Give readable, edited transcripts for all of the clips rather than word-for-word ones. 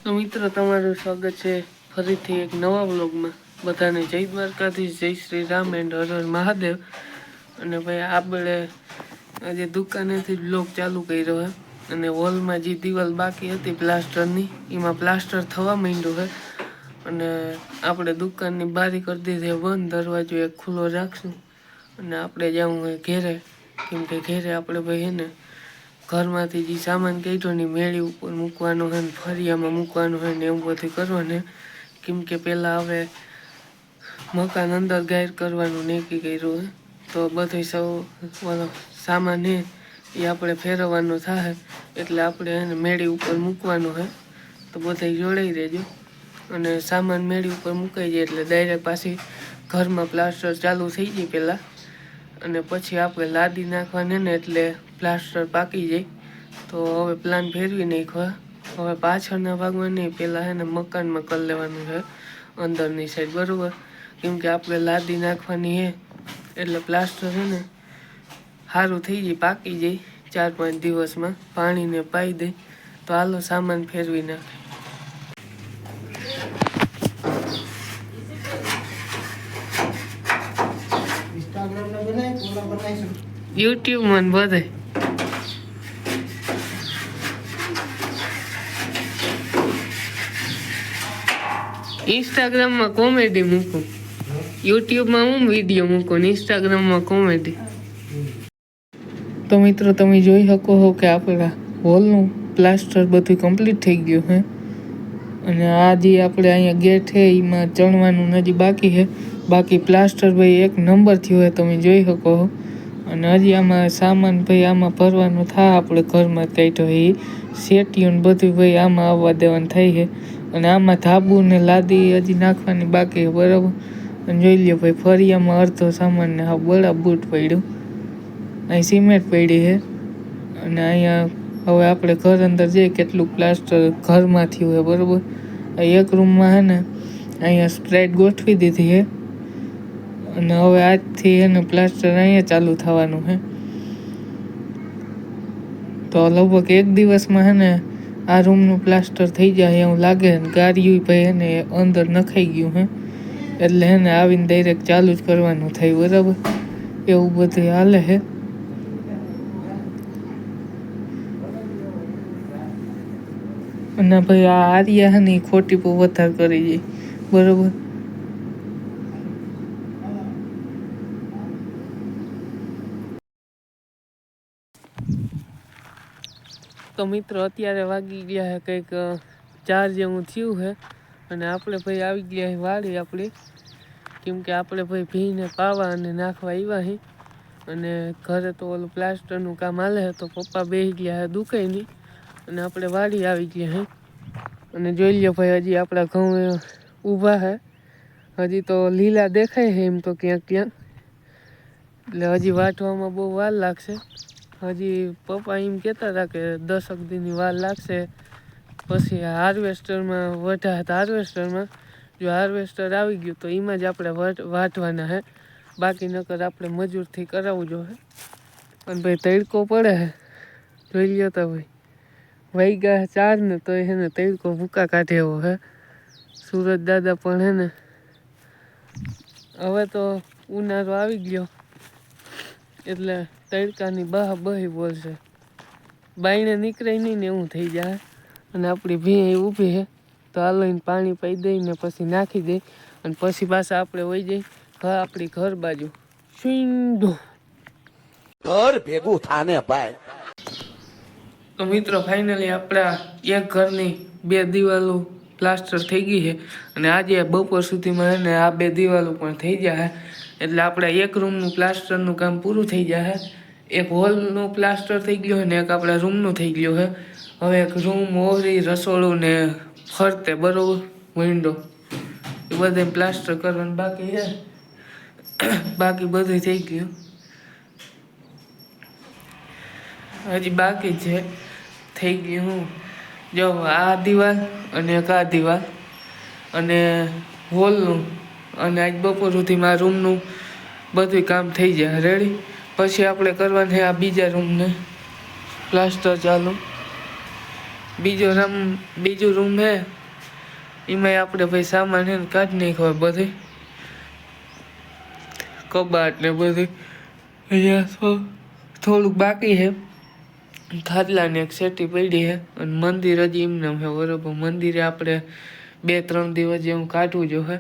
તો મિત્રો તમારું સ્વાગત છે ફરીથી એક નવા વ્લોગમાં। બધાને જય દ્વારકાધીશ, જય શ્રી રામ એન્ડ હર હર મહાદેવ। અને ભાઈ આપણે આજે દુકાનેથી વ્લોગ ચાલુ કર્યો હે અને હોલમાં જે દિવાલ બાકી હતી પ્લાસ્ટરની એમાં પ્લાસ્ટર થવા માંડ્યું છે અને આપણે દુકાનની બારી કરી દીધી બંધ, દરવાજો એક ખુલ્લો રાખશું અને આપણે જવું હોય ઘેરે, કેમ કે ઘેરે આપણે ભાઈ હે ને ઘરમાંથી જે સામાન કાઢ્યો ને મેળી ઉપર મૂકવાનો હોય ને ફળિયામાં મૂકવાનું હોય ને એવું બધું કરવાનું, કેમ કે પહેલાં હવે મકાન અંદર ગાયર કરવાનું નક્કી કર્યું હોય તો બધું સૌ સામાન હે એ આપણે ફેરવવાનું થાય, એટલે આપણે એને મેળી ઉપર મૂકવાનું હોય તો બધા જોડાઈ રહેજો। અને સામાન મેળી ઉપર મુકાઈ જાય એટલે ડાયરેક્ટ પાછી ઘરમાં પ્લાસ્ટર ચાલુ થઈ જાય પહેલાં, અને પછી આપણે લાદી નાખવાની ને એટલે પ્લાસ્ટર પાકી જાય। તો હવે પ્લાન ફેરવી નાખ્યો, હવે પાછળના ભાગમાં નહીં, પહેલાં એને મકાનમાં કરી લેવાનું છે અંદરની સાઈડ, બરાબર? કેમ કે આપણે લાદી નાખવાની છે એટલે પ્લાસ્ટર છે ને સારું થઈ જાય, પાકી જાય 4-5 દિવસમાં, પાણીને પાઈ દે। તો હાલો સામાન ફેરવી નાખે। YouTube માં બધે इंस्टाग्राम में कॉमेडी मूकू, यूट्यूब में हूँ वीडियो मूकू, इंस्टाग्राम में कॉमेडी। तो मित्रों તમે જોઈ શકો છો કે આપણા હોલનું પ્લાસ્ટર બધું કમ્પ્લીટ થઈ ગયું છે અને આ જે આપણે અહીંયા ગેટ છે એમાં ચણવાનું હજી બાકી છે, બાકી પ્લાસ્ટર ભાઈ એક નંબર થયો હોય તમે જોઈ શકો છો। અને હજી આમાં સામાન ભાઈ આમાં ભરવાનું થાય, આપણે ઘરમાં કાઢ્યો એ સેટિયું બધું ભાઈ આમાં આવવા દેવાનું થાય છે અને આમાં ધાબુ ને લાદી હજી નાખવાની બાકી છે, બરાબર? અને જોઈ લ્યો ભાઈ ફળિયામાં અડધો સામાન ને હા બળા બૂટ પડ્યું, અહીં સિમેન્ટ પડી છે અને અહીંયા હવે આપણે ઘર અંદર જઈએ કેટલું પ્લાસ્ટર ઘરમાં થયું હોય, બરાબર? એક રૂમમાં છે ને અહીંયા સ્પ્રેડ ગોઠવી દીધી છે અને હવે આજથી એને પ્લાસ્ટર અહીંયા ચાલુ થવાનું છે। તો લગભગ એક દિવસમાં છે ને આ રૂમનું પ્લાસ્ટર થઈ જાય એવું લાગે, ગાડીયું ભાઈ એને અંદર નખાઈ ગયું છે એટલે એને આવીને ડાયરેક્ટ ચાલુ જ કરવાનું થાય, બરાબર? એવું બધું હાલે છે। અને ભાઈ આ આર્યા છે ને એ ખોટી પર વધાર કરી જાય, બરાબર? તો મિત્રો અત્યારે વાગી ગયા છે કંઈક 4 જેવું થયું છે અને આપણે ભાઈ આવી ગયા છે વાડી આપણી, કેમ કે આપણે ભાઈ ભીને પાવા અને નાખવા આવ્યા છે અને ઘરે તો ઓલું પ્લાસ્ટરનું કામ હાલે છે તો પપ્પા બેસી ગયા છે દુકાનની અને આપણે વાડી આવી ગયા છે। અને જોઈ લ્યો ભાઈ હજી આપણા ઘઉં ઊભા છે, હજી તો લીલા દેખાય છે એમ તો ક્યાંક ક્યાંક, એટલે હજી વાટવામાં બહુ વાર લાગશે। હજી પપ્પા એમ કહેતા હતા કે 10 દીની વાર લાગશે, પછી હાર્વેસ્ટરમાં વઢા હતા હાર્વેસ્ટરમાં, જો હાર્વેસ્ટર આવી ગયું તો એમાં જ આપણે વાટવાના છે, બાકી નકર આપણે મજૂરથી કરાવવું જોઈએ। અને ભાઈ તડકો પડે છે જોઈ લ્યો તો ભાઈ, વાગ્યા 4 ને તો એને તડકો ભૂકા કાઢે એવો છે। સુરજ દાદા પણ હે ને હવે તો ઉનાળો આવી ગયો એટલે તડકાની બહા બહી બોલશે, બાયણે નીકળે નહીં ને એવું થઈ જાય। અને આપણી ભીં ઊભી છે તો હાલો એને પાણી પાઈ દઈને પછી નાખી દઈ અને પછી પાછા આપણે વહી જઈ આપણી ઘર બાજુ શીંડું ઘર ભેગું થાને ભાઈ। તો મિત્રો ફાઇનલી આપણા એક ઘરની 2 દિવાલો પ્લાસ્ટર થઈ ગઈ છે અને આજે બપોર સુધીમાં એને આ 2 દિવાલો પણ થઈ જાય, એટલે આપણે એક રૂમનું પ્લાસ્ટરનું કામ પૂરું થઈ જાય। એક હોલનું પ્લાસ્ટર થઈ ગયો છે ને એક આપણા રૂમનું થઈ ગયું છે। હવે એક રૂમ ઓરી રસોડું ને ફરતે બરોબર વિન્ડો એ બધે પ્લાસ્ટર કરવાનું બાકી છે, બાકી બધું થઈ ગયું, હજી બાકી છે થઈ ગયું। હું જો આ દિવાલ અને એક આ દિવાલ અને હોલનું અને આજ બપોર સુધીમાં રૂમનું બધું કામ થઈ જાય રેડી। પછી આપણે કરવાનું છે આ બીજા રૂમને પ્લાસ્ટર ચાલુ, બીજો રૂમ હે એમાં આપણે ભાઈ સામાન હે ને કાઢી નાખ્યો બધે કબાટ ને બધું અહીંયા થોડુંક બાકી છે ખાટલા ને એક સેટી પડી છે અને મંદિર હજી એમને છે બરોબર મંદિરે આપણે 2-3 દિવસ જેવું કાઢવું જોઈએ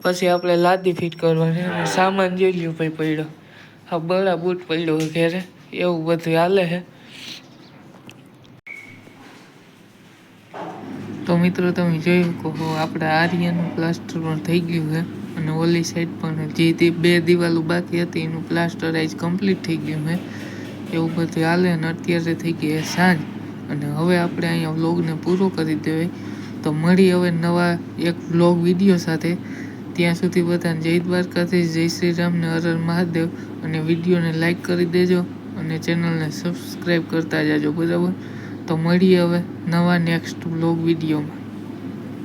પછી આપણે લાદી ફિટ કરવાની અને સામાન જોઈ લ્યો ભાઈ પડ્યો હા બળા બૂટ પડ્યો ઘેરે એવું બધું હાલે છે તો મિત્રો તમે જોઈ શકો આપણે આર્યનું પ્લાસ્ટર પણ થઈ ગયું છે અને ઓલી સાઈડ પણ જે 2 દિવાલો બાકી હતી એનું પ્લાસ્ટર આજ કમ્પ્લીટ થઈ ગયું છે એવું બધું હાલે અને અત્યારે થઈ ગઈ છે સાંજ અને હવે આપણે અહીંયા વ્લોગને પૂરો કરી દેવાય તો મળી હવે નવા એક વ્લોગ વિડીયો સાથે ત્યાં સુધી બધાને જય દ્વારકાધીશ જય શ્રી રામ ને હર હર મહાદેવ અને વિડીયોને લાઈક કરી દેજો અને ચેનલને સબસ્ક્રાઈબ કરતા જાજો બરાબર તો મળીએ હવે નવા નેક્સ્ટ વ્લોગ વિડીયોમાં